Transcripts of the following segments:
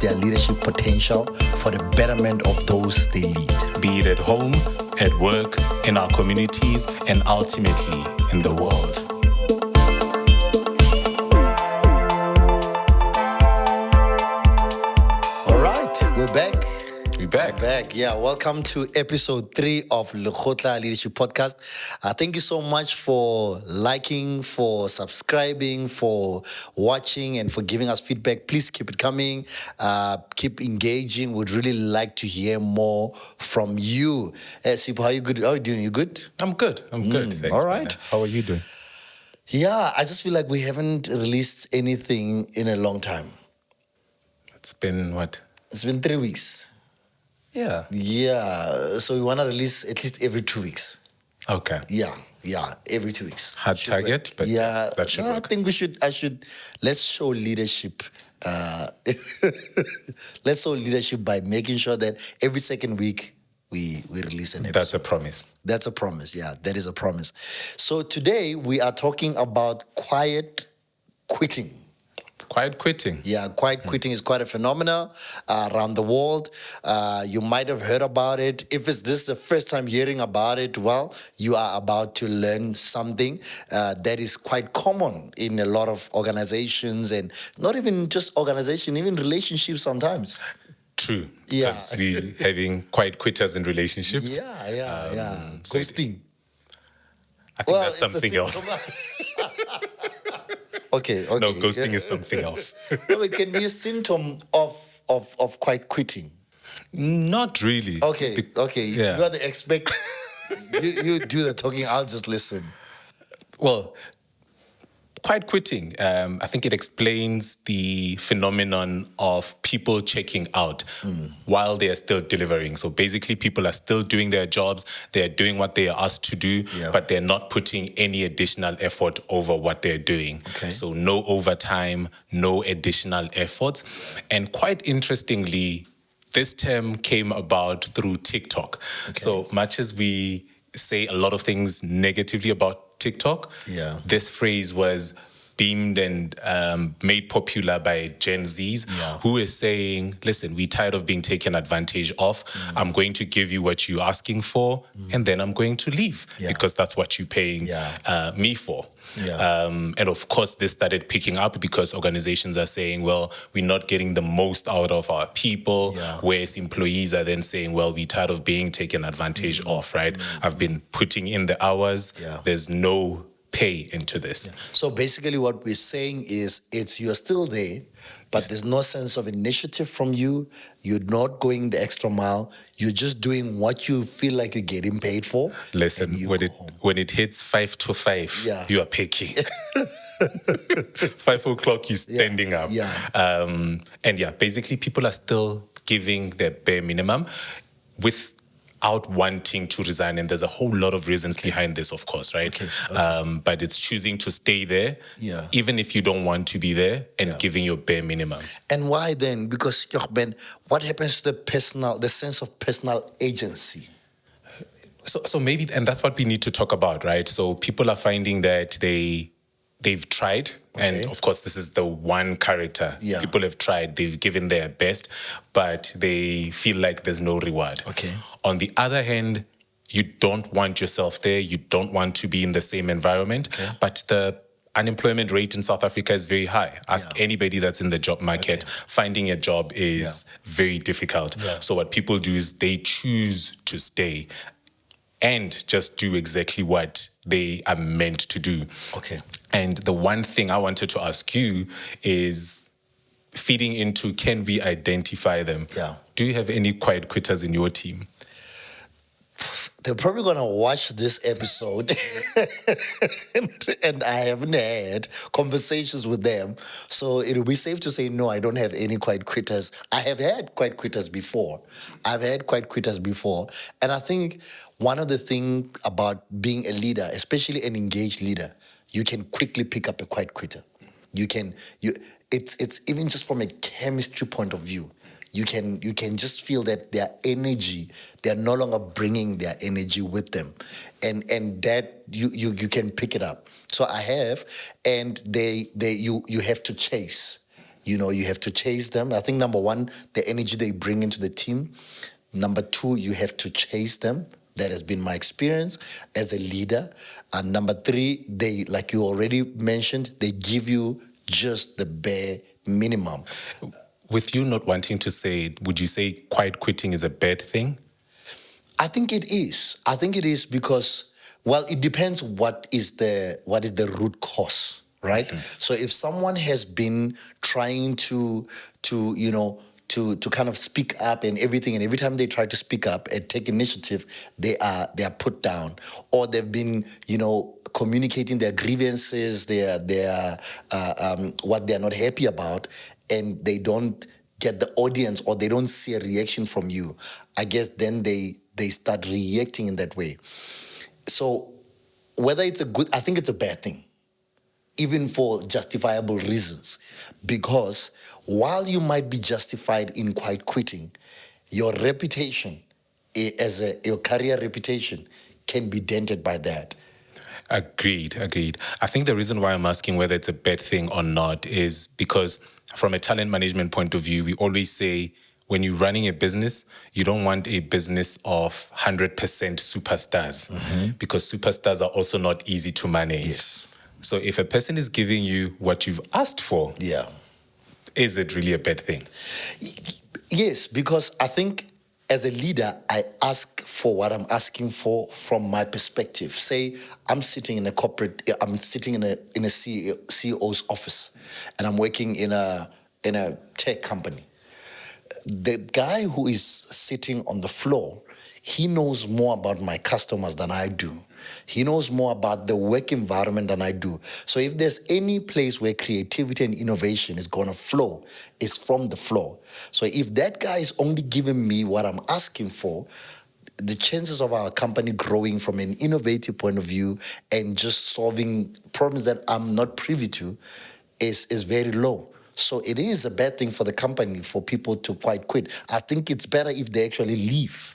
their leadership potential for the betterment of those they lead. Be it at home, at work, in our communities, and ultimately in the world. All right, we're back. We're back. Yeah, welcome to episode 3 of Lekgotla Leadership Podcast. Thank you so much for liking, for subscribing, for watching, and for giving us feedback. Please keep it coming. Keep engaging. We'd really like to hear more from you. Sipo, how are you good? How are you doing? You good? I'm good. Thanks. All right. Man. How are you doing? Yeah, I just feel like we haven't released anything in a long time. It's been what? It's been 3 weeks. Yeah. Yeah, so we want to release at least every 2 weeks. Okay. Yeah, every 2 weeks. Hard target, but yeah, that should work. I think let's show leadership. Let's show leadership by making sure that every second week we release an episode. That's a promise. That's a promise, yeah, that is a promise. So today we are talking about quiet quitting. Quiet quitting. Yeah, quiet quitting is quite a phenomenon around the world. You might have heard about it. If this the first time hearing about it, well, you are about to learn something that is quite common in a lot of organizations, and not even just organization, even relationships sometimes. True. Yeah. Because we're having quiet quitters in relationships. Yeah. So Ghosting. I think that's something else. Okay. No, ghosting is something else. No, it can be a symptom of quiet quitting. Not really. Okay. Yeah. You are the expert. you do the talking, I'll just listen. Well, quiet quitting, I think it explains the phenomenon of people checking out while they are still delivering. So basically, people are still doing their jobs, they're doing what they are asked to do, but they're not putting any additional effort over what they're doing. Okay. So no overtime, no additional efforts. And quite interestingly, this term came about through TikTok. Okay. So much as we say a lot of things negatively about TikTok, this phrase was beamed and made popular by Gen Zs who is saying, listen, we're tired of being taken advantage of. I'm going to give you what you're asking for, and then I'm going to leave because that's what you're paying me for. And of course, this started picking up because organizations are saying, well, we're not getting the most out of our people, whereas employees are then saying, well, we're tired of being taken advantage of, right? I've been putting in the hours. There's no pay into this. So basically what we're saying is you're still there, but there's no sense of initiative from you. You're not going the extra mile. You're just doing what you feel like you're getting paid for. Listen, when it hits 5 to 5, you are picking. 5 o'clock, you're standing up. And basically people are still giving their bare minimum without wanting to resign. And there's a whole lot of reasons behind this, of course, right? But it's choosing to stay there, even if you don't want to be there, and giving your bare minimum. And why then? Because, Ben, what happens to the sense of personal agency? So maybe, and that's what we need to talk about, right? So people are finding that they've tried, and of course, this is the one character. People have tried, they've given their best, but they feel like there's no reward. On the other hand, you don't want yourself there, you don't want to be in the same environment, but the unemployment rate in South Africa is very high. Ask anybody that's in the job market. Finding a job is very difficult. So what people do is they choose to stay and just do exactly what they are meant to do. And the one thing I wanted to ask you is feeding into, can we identify them? Do you have any quiet quitters in your team? They're probably going to watch this episode and I haven't had conversations with them. So it'll be safe to say, no, I don't have any quiet quitters. I have had quiet quitters before. And I think one of the things about being a leader, especially an engaged leader, you can quickly pick up a quiet quitter. It's even just from a chemistry point of view. You can just feel that their energy, they're no longer bringing their energy with them. And that you can pick it up. So I have, and you have to chase. You have to chase them. I think number one, the energy they bring into the team. Number two, you have to chase them. That has been my experience as a leader. And number three, they, like you already mentioned, they give you just the bare minimum. With you not wanting to say it, would you say quiet quitting is a bad thing? I think it is. I think it is because, well, it depends what is the root cause, right? Mm-hmm. So if someone has been trying to kind of speak up and everything, and every time they try to speak up and take initiative, they are put down, or they've been communicating their grievances, their what they're not happy about, and they don't get the audience or they don't see a reaction from you. I guess then they start reacting in that way. So whether it's a good, I think it's a bad thing, even for justifiable reasons, because while you might be justified in quiet quitting, your reputation your career reputation can be dented by that. Agreed. I think the reason why I'm asking whether it's a bad thing or not is because from a talent management point of view, we always say when you're running a business, you don't want a business of 100% superstars, mm-hmm. because superstars are also not easy to manage. Yes. So if a person is giving you what you've asked for, is it really a bad thing? Yes, because I think as a leader, I ask for what I'm asking for from my perspective. Say I'm sitting in a CEO's office, and I'm working in a tech company. The guy who is sitting on the floor, he knows more about my customers than I do. He knows more about the work environment than I do. So if there's any place where creativity and innovation is going to flow, it's from the floor. So if that guy is only giving me what I'm asking for, the chances of our company growing from an innovative point of view and just solving problems that I'm not privy to is very low. So it is a bad thing for the company for people to quite quit. I think it's better if they actually leave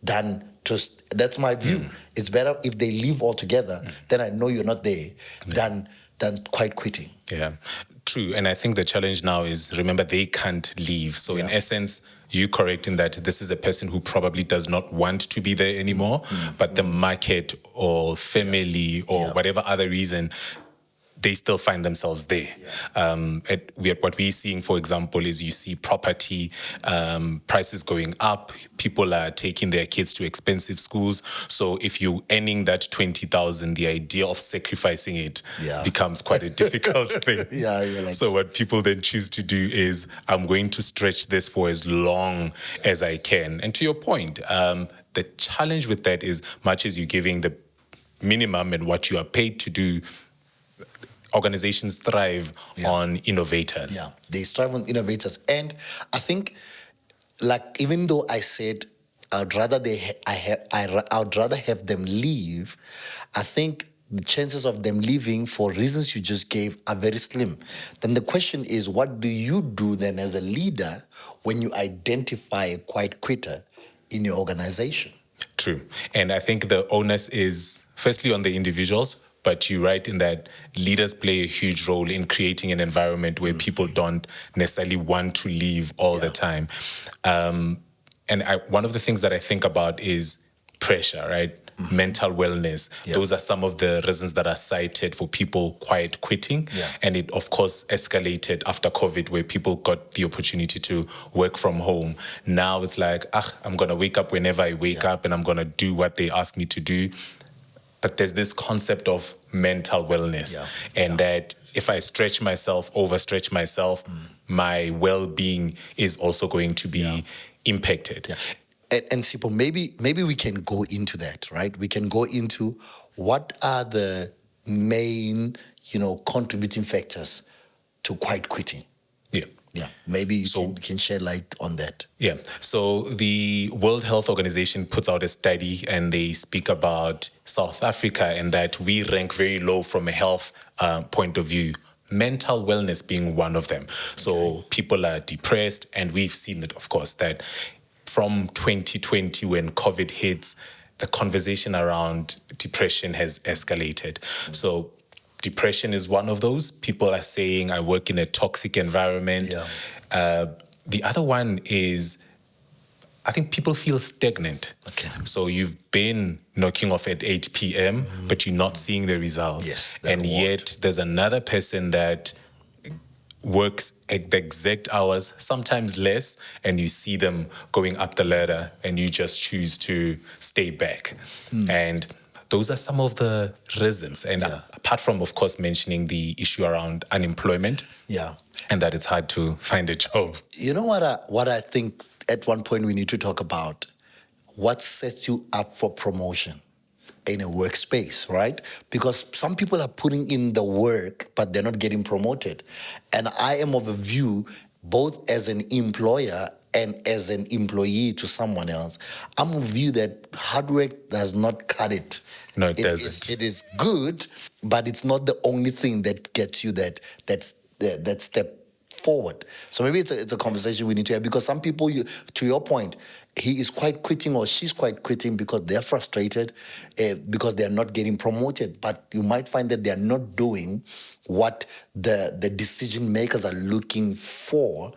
than just, that's my view. It's better if they leave altogether, then I know you're not there, than quite quitting. Yeah, true. And I think the challenge now is, remember, they can't leave. So in essence, you correct in that this is a person who probably does not want to be there anymore, but the market or family or whatever other reason, they still find themselves there. What we're seeing, for example, is you see property prices going up. People are taking their kids to expensive schools. So if you're earning that 20,000, the idea of sacrificing it becomes quite a difficult thing. So what people then choose to do is, I'm going to stretch this for as long as I can. And to your point, the challenge with that is, much as you're giving the minimum and what you are paid to do, organizations thrive on innovators. Yeah, they thrive on innovators. And I think, like, even though I said I'd rather have them leave, I think the chances of them leaving for reasons you just gave are very slim. Then the question is, what do you do then as a leader when you identify a quiet quitter in your organization? True. And I think the onus is firstly on the individuals, but you're right in that leaders play a huge role in creating an environment where people don't necessarily want to leave all the time. One of the things that I think about is pressure, right? Mental wellness. Those are some of the reasons that are cited for people quiet quitting. And it, of course, escalated after COVID, where people got the opportunity to work from home. Now it's like, I'm going to wake up whenever I wake up and I'm going to do what they ask me to do. But there's this concept of mental wellness, that if I overstretch myself, my well-being is also going to be impacted. And Sipho, maybe we can go into that, right? We can go into what are the main, contributing factors to quiet quitting. Yeah, maybe you can shed light on that. Yeah, so the World Health Organization puts out a study and they speak about South Africa and that we rank very low from a health point of view, mental wellness being one of them. So people are depressed, and we've seen it, of course, that from 2020 when COVID hits, the conversation around depression has escalated. So depression is one of those. People are saying, I work in a toxic environment. The other one is, I think people feel stagnant. Okay. So you've been knocking off at 8 p.m., but you're not seeing the results. Yes. And yet there's another person that works at the exact hours, sometimes less, and you see them going up the ladder and you just choose to stay back. And those are some of the reasons. And apart from, of course, mentioning the issue around unemployment. Yeah. And that it's hard to find a job. You know what I think at one point we need to talk about? What sets you up for promotion in a workspace, right? Because some people are putting in the work, but they're not getting promoted. And I am of a view, both as an employer and as an employee to someone else, I'm of a view that hard work does not cut it. No, it doesn't. It is good, but it's not the only thing that gets you that step forward. So maybe it's a conversation we need to have, because some people, to your point, he is quite quitting or she's quite quitting because they're frustrated, because they're not getting promoted. But you might find that they're not doing what the decision makers are looking for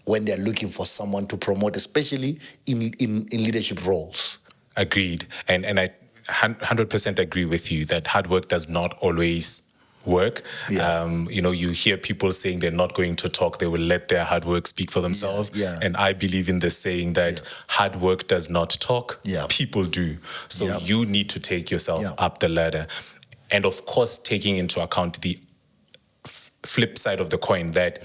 when they're looking for someone to promote, especially in leadership roles. Agreed. And I 100% agree with you that hard work does not always work. You hear people saying they're not going to talk, they will let their hard work speak for themselves. And I believe in this saying that hard work does not talk, people do. So you need to take yourself up the ladder. And of course, taking into account the flip side of the coin, that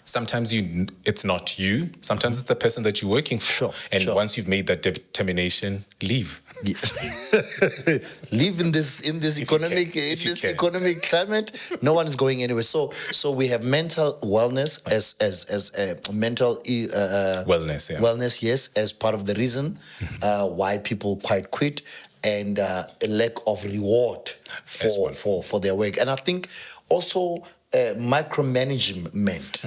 sometimes it's not you, sometimes it's the person that you're working for. Once you've made that determination, leave. Live in this economic climate. No one is going anywhere. So we have mental wellness as mental wellness, yes, as part of the reason why people quite quit, and a lack of reward for their work. And I think also micromanagement.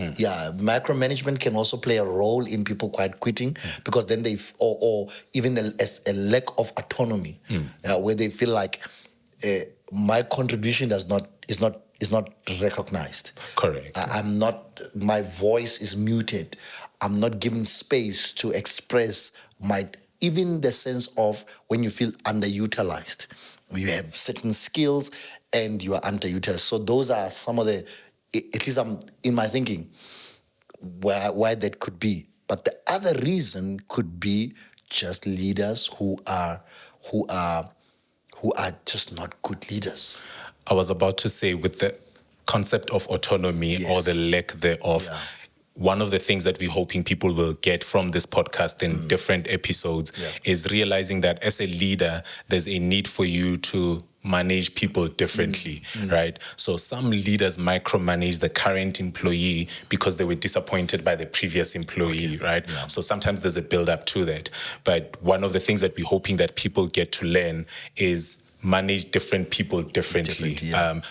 Micromanagement can also play a role in people quite quitting, because then or even a lack of autonomy, where they feel like my contribution is not recognized. Correct. My voice is muted. I'm not given space to express even the sense of when you feel underutilized. You have certain skills and you are underutilized. So those are some of the, at least I'm in my thinking, why that could be. But the other reason could be just leaders who are just not good leaders. I was about to say, with the concept of autonomy or the lack thereof, one of the things that we're hoping people will get from this podcast in different episodes is realizing that as a leader, there's a need for you to manage people differently, right? So some leaders micromanage the current employee because they were disappointed by the previous employee, right? So sometimes there's a build-up to that. But one of the things that we're hoping that people get to learn is manage different people differently.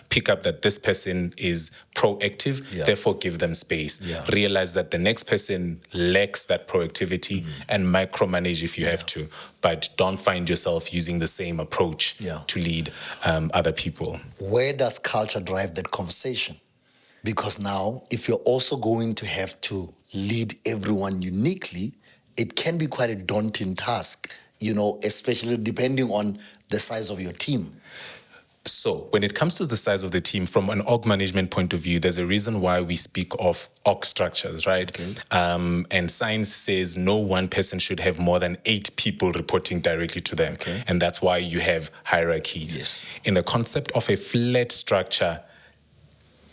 Pick up that this person is proactive, therefore give them space. Realize that the next person lacks that proactivity and micromanage if you have to, but don't find yourself using the same approach to lead other people. Where does culture drive that conversation? Because now, if you're also going to have to lead everyone uniquely, it can be quite a daunting task, especially depending on the size of your team. So when it comes to the size of the team, from an org management point of view, there's a reason why we speak of org structures, right? And science says no one person should have more than 8 people reporting directly to them. And that's why you have hierarchies. In the concept of a flat structure,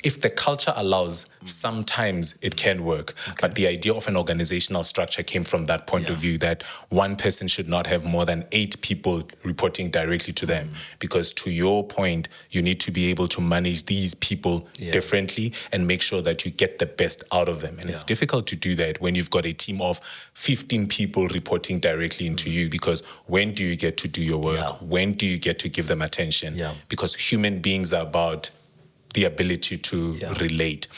if the culture allows, sometimes it can work. But the idea of an organizational structure came from that point of view, that one person should not have more than 8 people reporting directly to them. Because to your point, you need to be able to manage these people differently and make sure that you get the best out of them. And it's difficult to do that when you've got a team of 15 people reporting directly into you, because when do you get to do your work? When do you get to give them attention? Because human beings are about the ability to relate.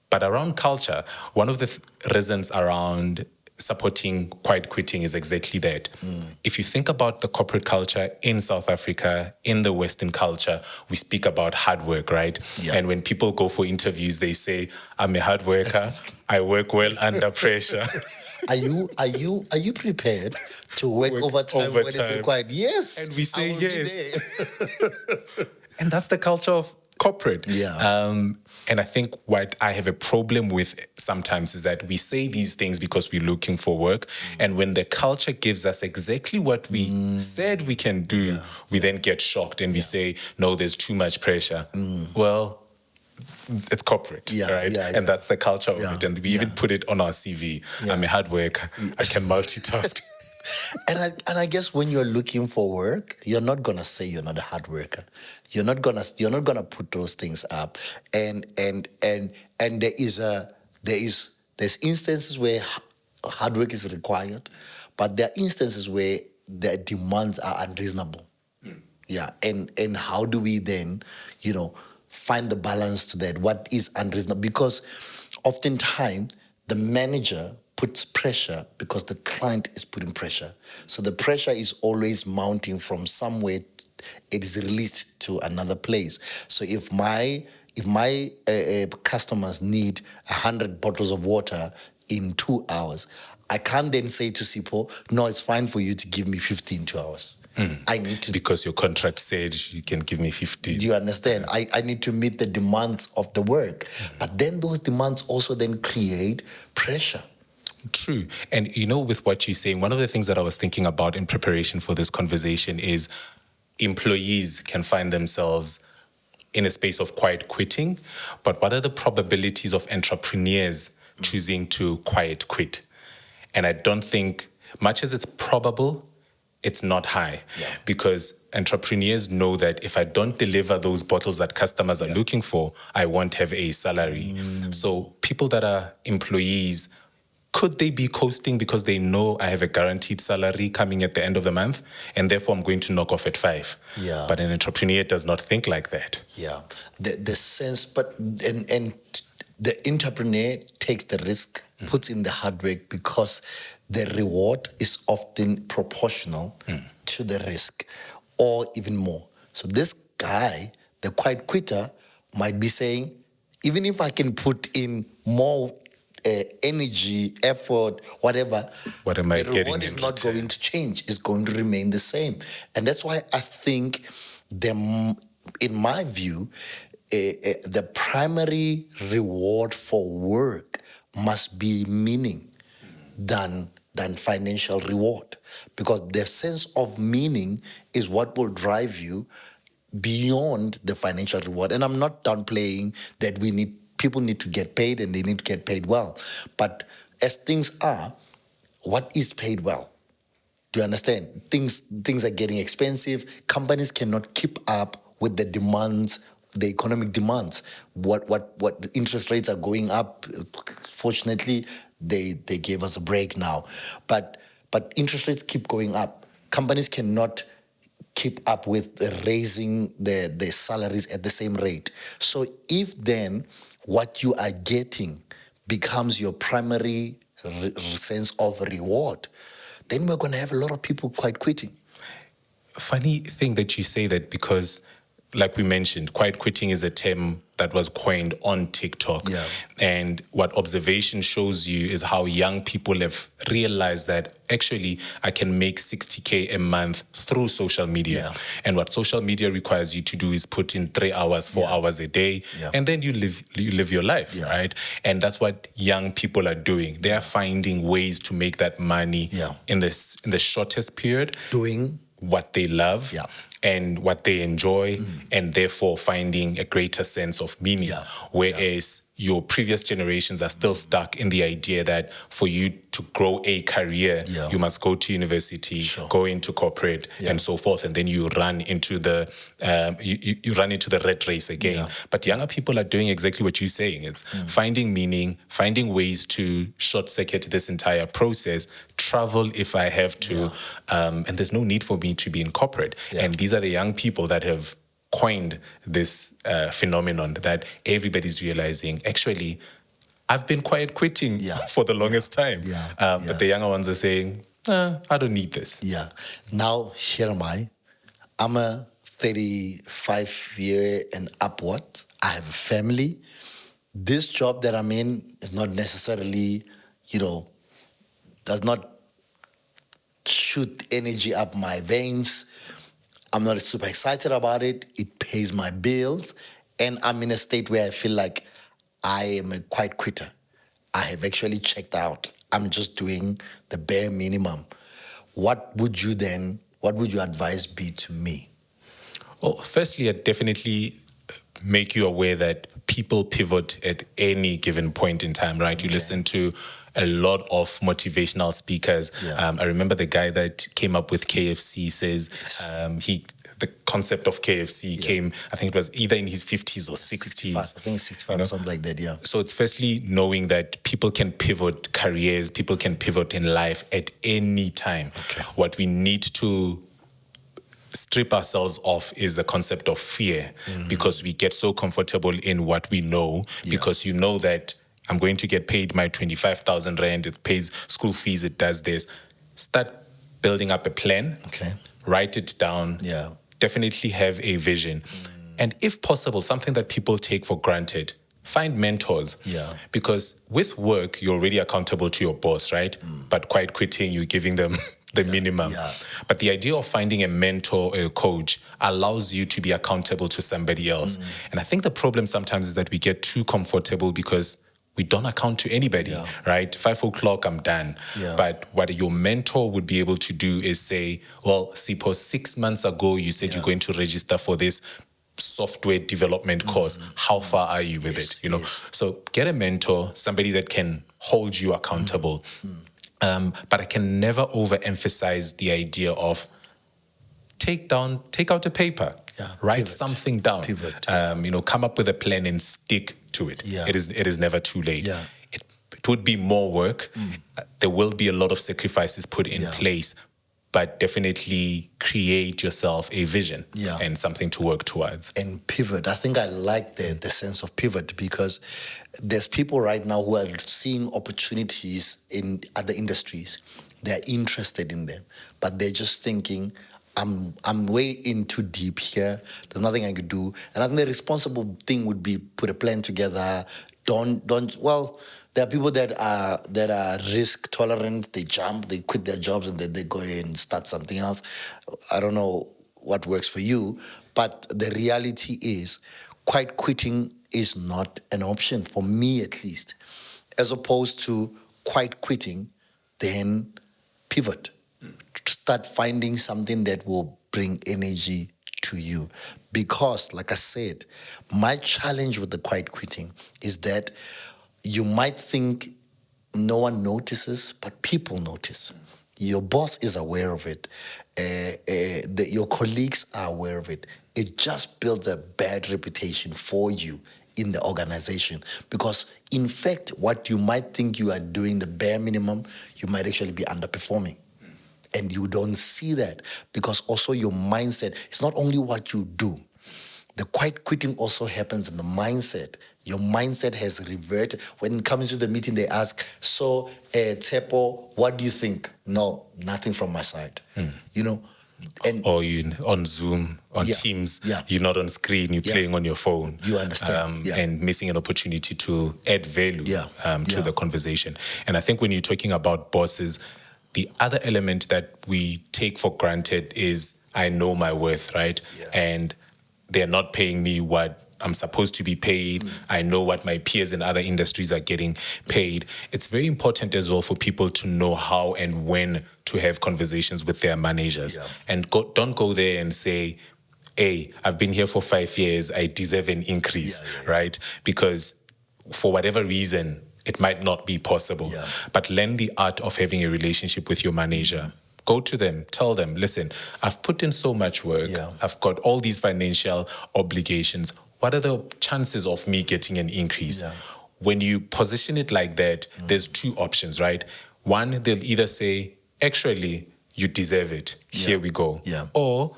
But around culture, one of the reasons around supporting quiet quitting is exactly that. If you think about the corporate culture in South Africa, in the Western culture, we speak about hard work, right? Yeah. And when people go for interviews, they say, I'm a hard worker. I work well under pressure. Are you prepared to work overtime when it's required? Yes. And we say I will yes. be there. And that's the culture of corporate. Yeah. And I think what I have a problem with sometimes is that we say these things because we're looking for work. And when the culture gives us exactly what we said we can do, we then get shocked and we say, no, there's too much pressure. Well, it's corporate, right? And that's the culture of it. And we even put it on our CV. I'm a hard worker. I can multitask. And I guess when you're looking for work, you're not gonna say you're not a hard worker. You're not gonna put those things up. And there's instances where hard work is required, but there are instances where the demands are unreasonable. Yeah. And how do we then, find the balance to that? What is unreasonable? Because oftentimes the manager puts pressure because the client is putting pressure. So the pressure is always mounting from somewhere. It is released to another place. So if my customers need 100 bottles of water in 2 hours, I can't then say to Sipho, no, it's fine for you to give me 15 2 hours. I need to... Because your contract said you can give me 50. Do you understand? I need to meet the demands of the work. But then those demands also then create pressure. True. And with what you're saying, one of the things that I was thinking about in preparation for this conversation is employees can find themselves in a space of quiet quitting. But what are the probabilities of entrepreneurs choosing to quiet quit? And I don't think, much as it's probable, it's not high, because entrepreneurs know that if I don't deliver those bottles that customers are looking for, I won't have a salary. So people that are employees, could they be coasting because they know I have a guaranteed salary coming at the end of the month, and therefore I'm going to knock off at 5? Yeah. But an entrepreneur does not think like that. Yeah. The sense, and the entrepreneur takes the risk, puts in the hard work, because the reward is often proportional to the risk, or even more. So this guy, the quiet quitter, might be saying, even if I can put in more energy, effort, whatever, what am I the reward is not going to change. It's going to remain the same. And that's why I think, in my view, the primary reward for work must be meaning than financial reward, because the sense of meaning is what will drive you beyond the financial reward. And I'm not downplaying that people need to get paid, and they need to get paid well. But as things are, what is paid well? Do you understand? Things are getting expensive. Companies cannot keep up with the demands, the economic demands. What the interest rates are going up. Fortunately, they gave us a break now. But interest rates keep going up. Companies cannot keep up with raising the salaries at the same rate. So if then what you are getting becomes your primary sense of reward, then we're going to have a lot of people quite quitting. Funny thing that you say that, because like we mentioned, quiet quitting is a term that was coined on TikTok. Yeah. And what observation shows you is how young people have realized that actually I can make 60K a month through social media. Yeah. And what social media requires you to do is put in 3 hours, 4 hours a day, and then you live your life, right? And that's what young people are doing. They are finding ways to make that money in the shortest period. Doing what they love and what they enjoy, and therefore finding a greater sense of meaning. Whereas your previous generations are still stuck in the idea that for you to grow a career, you must go to university, go into corporate, and so forth, and then you run into the you run into the rat race again. But younger people are doing exactly what you're saying. It's finding meaning, finding ways to short circuit this entire process, travel if I have to, and there's no need for me to be in corporate. And these are the young people that have coined this phenomenon that everybody's realizing, actually, I've been quiet quitting for the longest time. But the younger ones are saying, I don't need this. Yeah. Now, here am I. I'm a 35-year and upward. I have a family. This job that I'm in is not necessarily, does not shoot energy up my veins. I'm not super excited about it. It pays my bills. And I'm in a state where I feel like I am a quiet quitter. I have actually checked out. I'm just doing the bare minimum. What would your advice be to me? Well, firstly, I'd definitely make you aware that people pivot at any given point in time, right? You listen to a lot of motivational speakers. I remember the guy that came up with KFC says the concept of KFC came, I think it was either in his 50s or 60s. I think 65 or something like that, yeah. So it's firstly knowing that people can pivot careers, people can pivot in life at any time. Okay. What we need to strip ourselves off is the concept of fear, because we get so comfortable in what we know, because you know that I'm going to get paid my 25,000 rand, it pays school fees, it does this. Start building up a plan, write it down, definitely have a vision. And if possible, something that people take for granted, find mentors. Because with work, you're already accountable to your boss, right? But quiet quitting, you're giving them the minimum. But the idea of finding a mentor or a coach allows you to be accountable to somebody else. And I think the problem sometimes is that we get too comfortable because we don't account to anybody, right? 5 o'clock, I'm done. But what your mentor would be able to do is say, well, suppose 6 months ago, you said you're going to register for this software development course. How far are you with it? So get a mentor, somebody that can hold you accountable. But I can never overemphasize the idea of take out a paper, write something down, come up with a plan and stick to it. It is never too late. It would be more work. There will be a lot of sacrifices put in place, but definitely create yourself a vision and something to work towards. And pivot. I think I like the sense of pivot, because there's people right now who are seeing opportunities in other industries. They're interested in them, but they're just thinking, I'm way in too deep here. There's nothing I could do. And I think the responsible thing would be put a plan together. There are people that are risk tolerant. They jump, they quit their jobs, and then they go and start something else. I don't know what works for you, but the reality is, quiet quitting is not an option for me, at least. As opposed to quiet quitting, then pivot. Start finding something that will bring energy to you. Because, like I said, my challenge with the quiet quitting is that you might think no one notices, but people notice. Your boss is aware of it. Your colleagues are aware of it. It just builds a bad reputation for you in the organization. Because, in fact, what you might think you are doing, the bare minimum, you might actually be underperforming. And you don't see that, because also your mindset, it's not only what you do. The quiet quitting also happens in the mindset. Your mindset has reverted. When it comes to the meeting, they ask, so, Tsepo, what do you think? No, nothing from my side. And or you on Zoom, on Teams, you're not on screen, you're playing on your phone. You understand. And missing an opportunity to add value to the conversation. And I think when you're talking about bosses, the other element that we take for granted is I know my worth, right? And they're not paying me what I'm supposed to be paid. I know what my peers in other industries are getting paid. It's very important as well for people to know how and when to have conversations with their managers. And don't go there and say, hey, I've been here for 5 years, I deserve an increase, right? Because for whatever reason, it might not be possible. But learn the art of having a relationship with your manager. Go to them, tell them, listen, I've put in so much work. I've got all these financial obligations. What are the chances of me getting an increase? When you position it like that, there's two options, right? One, they'll either say, actually, you deserve it. Here we go. Or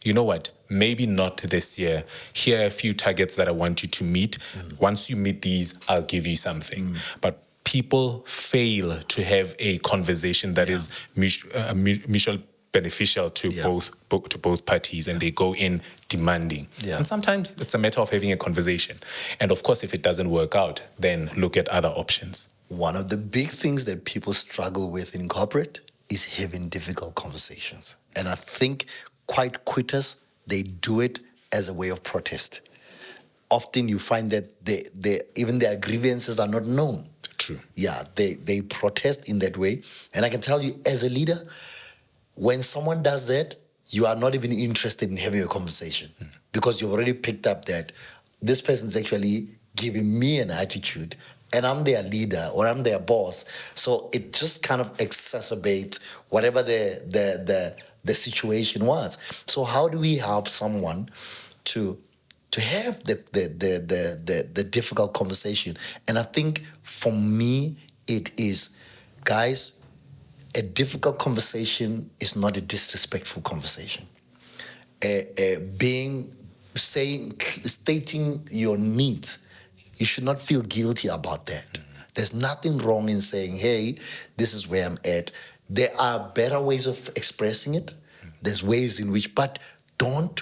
you know what, maybe not this year. Here are a few targets that I want you to meet. Once you meet these, I'll give you something. But people fail to have a conversation that is mutual beneficial to both parties, and they go in demanding. And sometimes it's a matter of having a conversation. And of course, if it doesn't work out, then look at other options. One of the big things that people struggle with in corporate is having difficult conversations. And I think quiet quitters, they do it as a way of protest. Often you find that even their grievances are not known. True. Yeah, they protest in that way. And I can tell you, as a leader, when someone does that, you are not even interested in having a conversation because you've already picked up that this person is actually giving me an attitude and I'm their leader or I'm their boss. So it just kind of exacerbates whatever the situation was. So how do we help someone to have the difficult conversation? And I think for me, it is, guys, a difficult conversation is not a disrespectful conversation. Stating your needs, you should not feel guilty about that. There's nothing wrong in saying, hey, this is where I'm at. There are better ways of expressing it. There's ways in which, but don't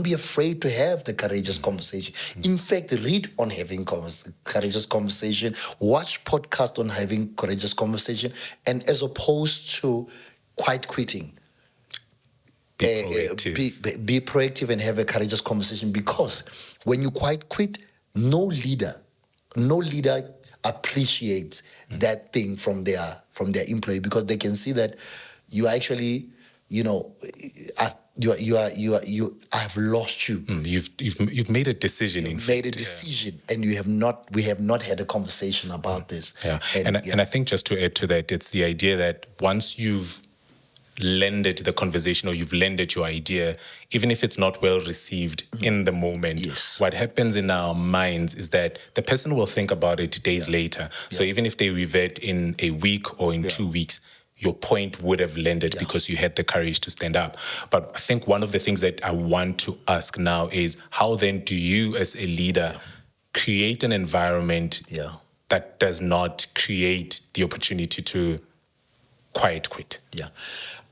be afraid to have the courageous conversation. In fact, read on having courageous conversation, watch podcasts on having courageous conversation, and as opposed to quiet quitting, be proactive and have a courageous conversation, because when you quiet quit, no leader appreciates that thing from their employee, because they can see that you actually, I've lost you. You've made a decision. You've made a decision, and we have not had a conversation about this. Yeah, and I think just to add to that, it's the idea that once you've lended the conversation or you've lended your idea, even if it's not well received in the moment, what happens in our minds is that the person will think about it days later. So even if they revert in a week or in 2 weeks, your point would have landed because you had the courage to stand up. But I think one of the things that I want to ask now is, how then do you as a leader create an environment that does not create the opportunity to quiet quit? Yeah.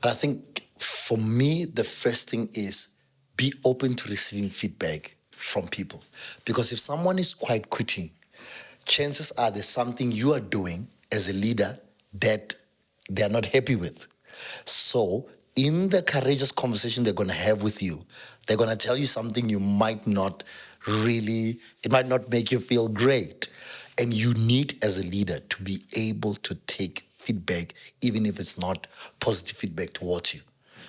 I think for me, the first thing is be open to receiving feedback from people. Because if someone is quiet quitting, chances are there's something you are doing as a leader that they're not happy with. So in the courageous conversation they're going to have with you, they're going to tell you something it might not make you feel great. And you need, as a leader, to be able to take feedback, even if it's not positive feedback towards you.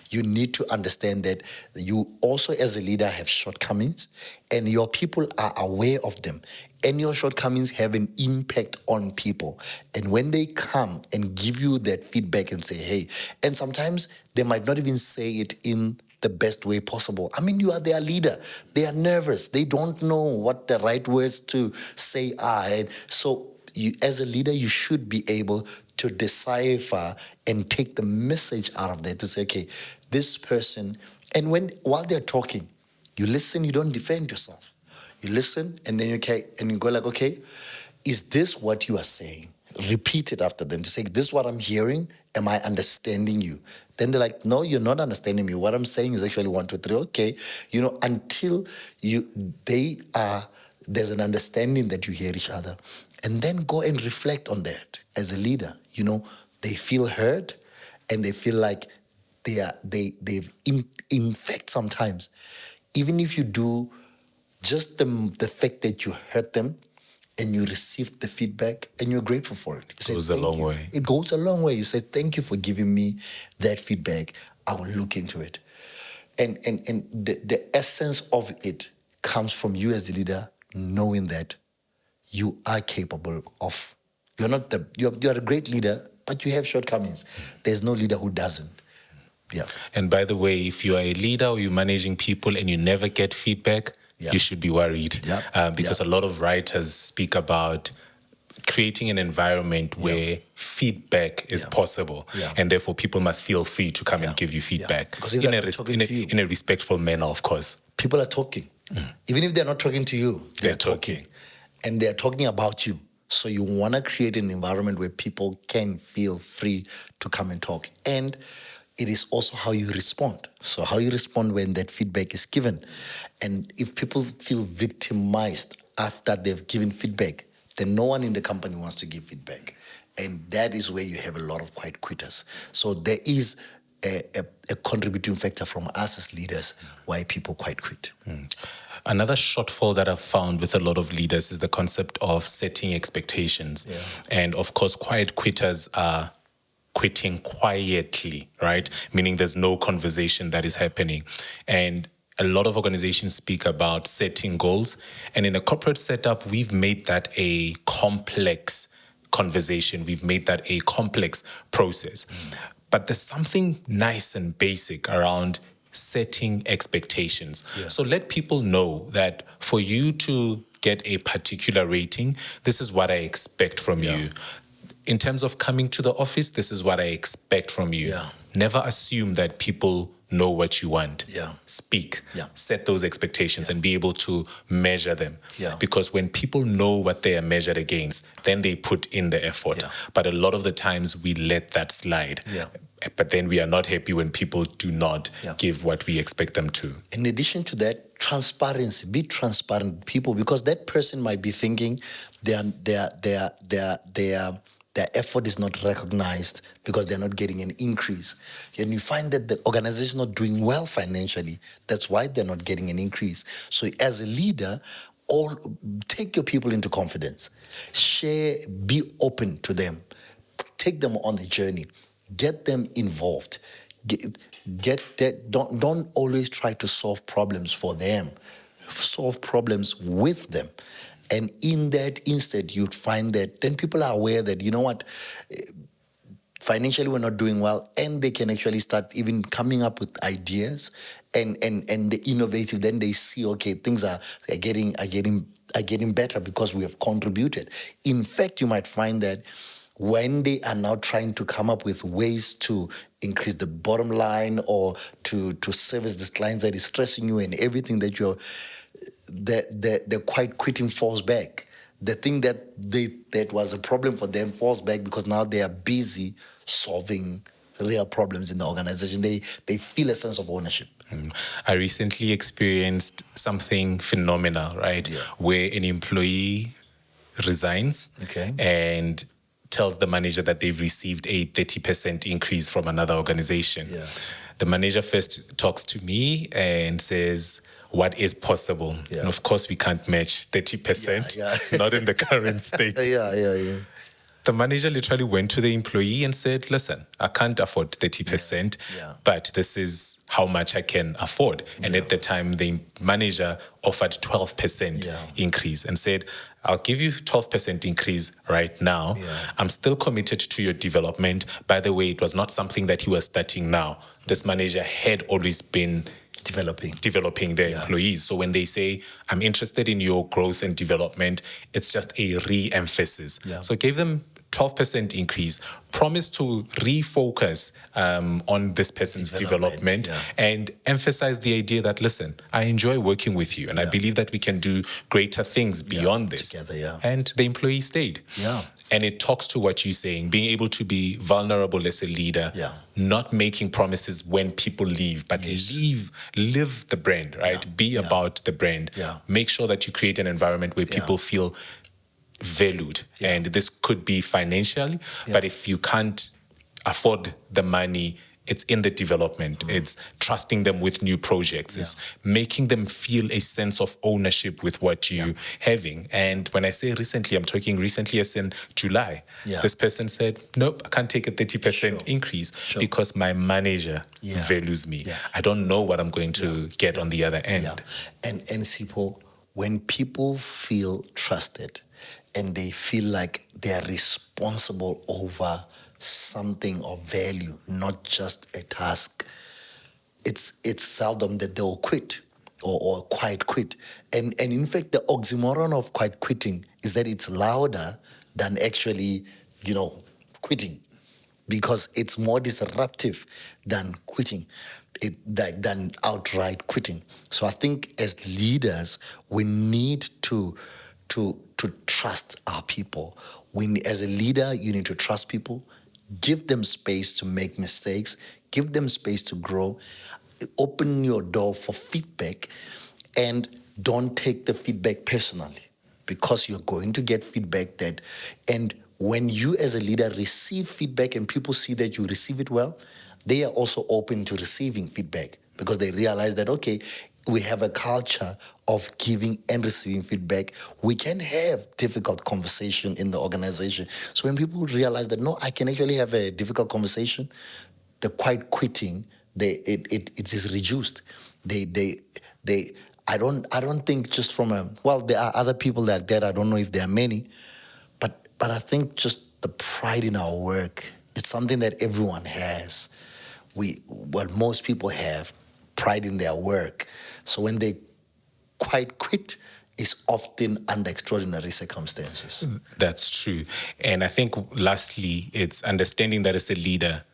You need to understand that you also, as a leader, have shortcomings, and your people are aware of them. And your shortcomings have an impact on people. And when they come and give you that feedback and say, hey, and sometimes they might not even say it in the best way possible. I mean, you are their leader. They are nervous. They don't know what the right words to say are. And so you, as a leader, you should be able to decipher and take the message out of that to say, okay, this person, and while they're talking, you listen, you don't defend yourself. You listen, and then you go like, okay, is this what you are saying? Repeat it after them to say, this is what I'm hearing. Am I understanding you? Then they're like, no, you're not understanding me. What I'm saying is actually 1, 2, 3. Okay, until there's an understanding that you hear each other. And then go and reflect on that as a leader. They feel heard, and they feel like in fact, sometimes, even if you do just the fact that you heard them and you received the feedback and you're grateful for it. It goes a long way. It goes a long way. You say, thank you for giving me that feedback. I will look into it. And the essence of it comes from you as a leader, knowing that you are capable of, you're a great leader, but you have shortcomings. There's no leader who doesn't. Yeah. And by the way, if you are a leader or you're managing people and you never get feedback, you should be worried. Because a lot of writers speak about creating an environment where feedback is possible, and therefore people must feel free to come and give you feedback Because if in a respectful manner, of course. People are talking. Even if they're not talking to you, they're talking. And they're talking about you. So you want to create an environment where people can feel free to come and talk. And it is also how you respond. So how you respond when that feedback is given. And if people feel victimized after they've given feedback, then no one in the company wants to give feedback. And that is where you have a lot of quiet quitters. So there is a contributing factor from us as leaders why people quite quit. Another shortfall that I've found with a lot of leaders is the concept of setting expectations. And of course, quiet quitters are quitting quietly, right? Meaning there's no conversation that is happening. And a lot of organizations speak about setting goals. And in a corporate setup, we've made that a complex conversation. We've made that a complex process. But there's something nice and basic around setting expectations. So let people know that for you to get a particular rating, this is what I expect from you. In terms of coming to the office, this is what I expect from you. Never assume that people know what you want. Speak, set those expectations and be able to measure them. Because when people know what they are measured against, then they put in the effort. But a lot of the times we let that slide. But then we are not happy when people do not give what we expect them to. In addition to that, transparency. Be transparent with people, because that person might be thinking their effort is not recognized because they're not getting an increase. And you find that the organization is not doing well financially. That's why they're not getting an increase. So as a leader, take your people into confidence. Share, be open to them. Take them on the journey. Get them involved. Get that. Don't always try to solve problems for them. Solve problems with them. And in that instead, you'd find that then people are aware that, you know what, financially we're not doing well, and they can actually start even coming up with ideas and the innovative. Then they see, okay, things are getting better because we have contributed. In fact, you might find that when they are now trying to come up with ways to increase the bottom line or to service this client that is stressing you and everything that the quite quitting falls back. The thing that was a problem for them falls back because now they are busy solving real problems in the organization. They feel a sense of ownership. I recently experienced something phenomenal, right? Where an employee resigns and tells the manager that they've received a 30% increase from another organization. The manager first talks to me and says, what is possible? And of course, we can't match 30%, not in the current state. The manager literally went to the employee and said, listen, I can't afford 30%, but this is how much I can afford. And at the time, the manager offered 12% increase and said, I'll give you 12% increase right now. I'm still committed to your development. By the way, it was not something that he was starting now. This manager had always been developing their employees. So when they say, I'm interested in your growth and development, it's just a re-emphasis. So gave them 12% increase, promised to refocus on this person's development and emphasize the idea that, listen, I enjoy working with you and I believe that we can do greater things beyond this. Together, And the employee stayed. And it talks to what you're saying, being able to be vulnerable as a leader, not making promises when people leave, but live the brand, right? Be about the brand. Make sure that you create an environment where people feel valued. And this could be financially, but if you can't afford the money, it's in the development. It's trusting them with new projects. It's making them feel a sense of ownership with what you're having. And when I say recently, I'm talking recently as in July. This person said, nope, I can't take a 30% increase because my manager values me. I don't know what I'm going to get on the other end. And Sipho, when people feel trusted, and they feel like they are responsible over something of value, not just a task, it's seldom that they'll quit or quite quit. And in fact, the oxymoron of quite quitting is that it's louder than actually, quitting, because it's more disruptive than quitting, than outright quitting. So I think as leaders, we need to trust our people. As a leader, you need to trust people, give them space to make mistakes, give them space to grow, open your door for feedback, and don't take the feedback personally, because you're going to get feedback and when you as a leader receive feedback and people see that you receive it well, they are also open to receiving feedback, because they realize that, okay, we have a culture of giving and receiving feedback. We can have difficult conversation in the organization. So when people realize that, no, I can actually have a difficult conversation, the quiet quitting, it is reduced. I don't think just from there are other people that I don't know if there are many, but I think just the pride in our work, it's something that everyone has. Most people have pride in their work. So when they quite quit, it's often under extraordinary circumstances. That's true. And I think lastly, it's understanding that as a leader,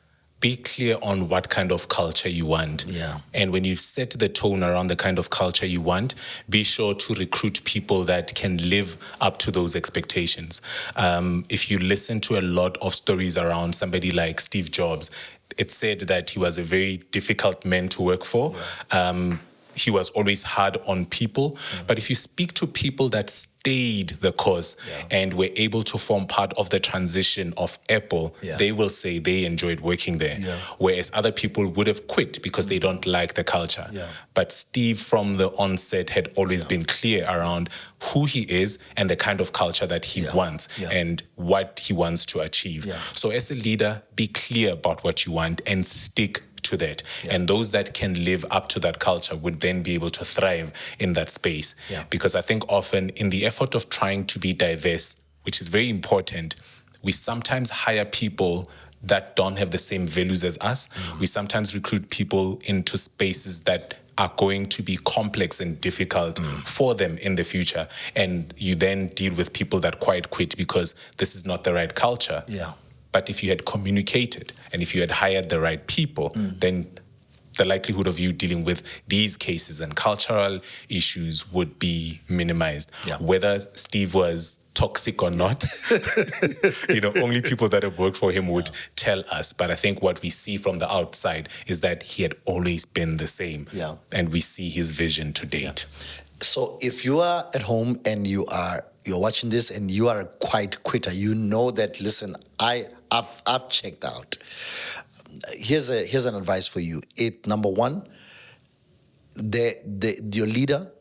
be clear on what kind of culture you want. Yeah. And when you've set the tone around the kind of culture you want, be sure to recruit people that can live up to those expectations. If you listen to a lot of stories around somebody like Steve Jobs, it's said that he was a very difficult man to work for. Yeah. He was always hard on people. But if you speak to people that stayed the course and were able to form part of the transition of Apple, they will say they enjoyed working there. Yeah. Whereas other people would have quit because they don't like the culture. Yeah. But Steve, from the onset, had always been clear around who he is and the kind of culture that he wants and what he wants to achieve. Yeah. So as a leader, be clear about what you want and stick to that. Yeah. And those that can live up to that culture would then be able to thrive in that space. Yeah. Because I think often in the effort of trying to be diverse, which is very important, we sometimes hire people that don't have the same values as us. We sometimes recruit people into spaces that are going to be complex and difficult for them in the future. And you then deal with people that quite quit because this is not the right culture. Yeah. But if you had communicated and if you had hired the right people, then the likelihood of you dealing with these cases and cultural issues would be minimized. Yeah. Whether Steve was toxic or not, only people that have worked for him would tell us. But I think what we see from the outside is that he had always been the same. Yeah. And we see his vision to date. Yeah. So if you are at home and you're watching this and you are a quiet quitter, you know that, listen, I've checked out. Here's an advice for you. Number one, your leader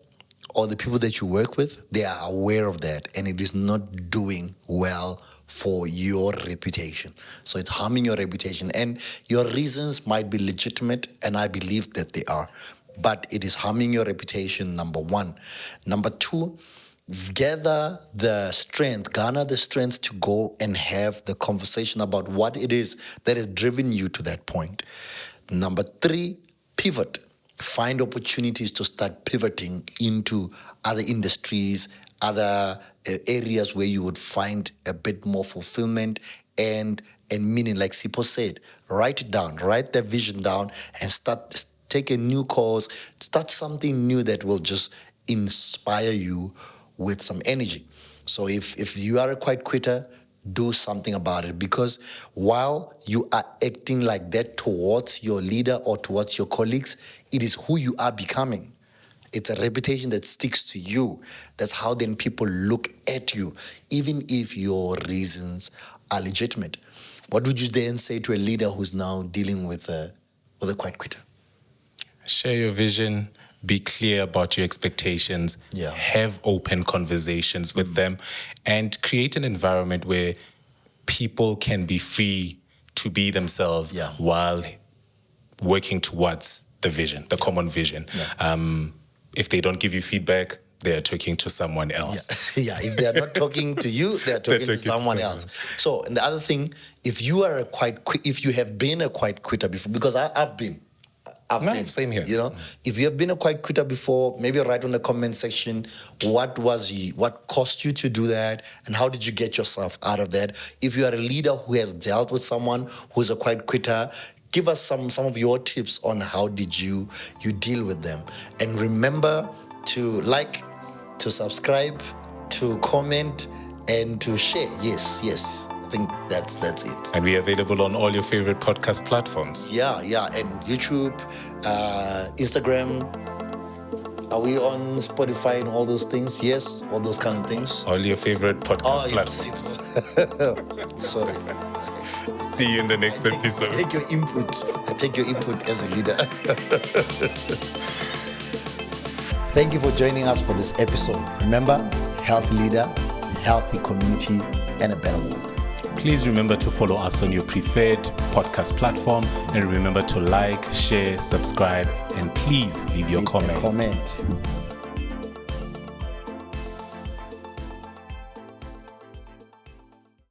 or the people that you work with, they are aware of that, and it is not doing well for your reputation. So it's harming your reputation, and your reasons might be legitimate, and I believe that they are, but it is harming your reputation, number one. Number two, garner the strength to go and have the conversation about what it is that has driven you to that point. Number three, pivot. Find opportunities to start pivoting into other industries, other areas where you would find a bit more fulfillment and meaning. Like Sipho said, write it down, write the vision down, and take a new course, start something new that will just inspire you with some energy. So if you are a quiet quitter, do something about it, because while you are acting like that towards your leader or towards your colleagues, it is who you are becoming. It's a reputation that sticks to you. That's how then people look at you, even if your reasons are legitimate. What would you then say to a leader who's now dealing with a quiet quitter? Share your vision. Be clear about your expectations, have open conversations with them, and create an environment where people can be free to be themselves while working towards the vision, the common vision. Yeah. If they don't give you feedback, they're talking to someone else. Yeah, if they're not talking to you, they're talking to someone else. So, and the other thing, if you have been a quiet quitter before, because I've been, Same here. If you have been a quiet quitter before, maybe write on the comment section what cost you to do that, and how did you get yourself out of that. If you are a leader who has dealt with someone who's a quiet quitter, give us some of your tips on how did you deal with them. And remember to like, to subscribe, to comment, and to share. Yes. I think that's it. And we're available on all your favorite podcast platforms. Yeah. And YouTube, Instagram. Are we on Spotify and all those things? Yes, all those kind of things. All your favorite podcast platforms. Sorry. See you in the next episode. I take your input as a leader. Thank you for joining us for this episode. Remember, healthy leader, healthy community, and a better world. Please remember to follow us on your preferred podcast platform, and remember to like, share, subscribe, and please leave your comment.